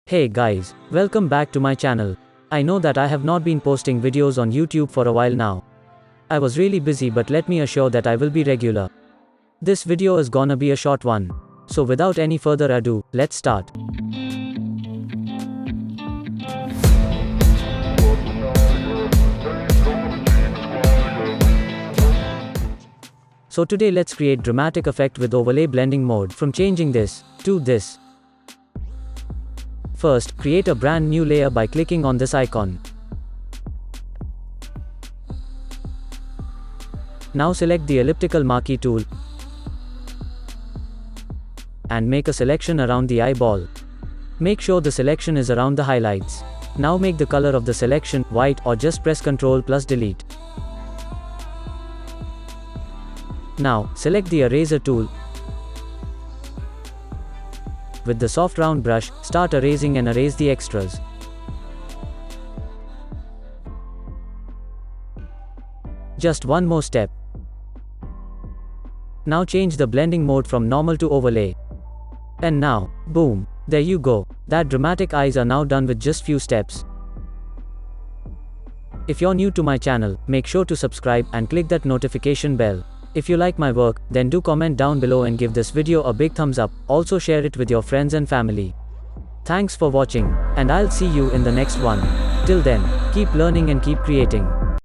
Hey guys, welcome back to my channel. I know that I have not been posting videos on YouTube for a while now. I was really busy, but let me assure that I will be regular. This video is gonna be a short one. So without any further ado, let's start. So today let's create dramatic effect with overlay blending mode, from changing this to this. First, create a brand new layer by clicking on this icon. Now select the elliptical marquee tool and make a selection around the eyeball. Make sure the selection is around the highlights. Now make the color of the selection white, or just press Ctrl plus Delete. Now, select the eraser tool. With the soft round brush, start erasing and erase the extras. Just one more step. Now change the blending mode from normal to overlay. And now, boom, there you go. That dramatic eyes are now done with just few steps. If you're new to my channel, make sure to subscribe and click that notification bell. If you like my work, then do comment down below and give this video a big thumbs up. Also share it with your friends and family. Thanks for watching, and I'll see you in the next one. Till then, keep learning and keep creating.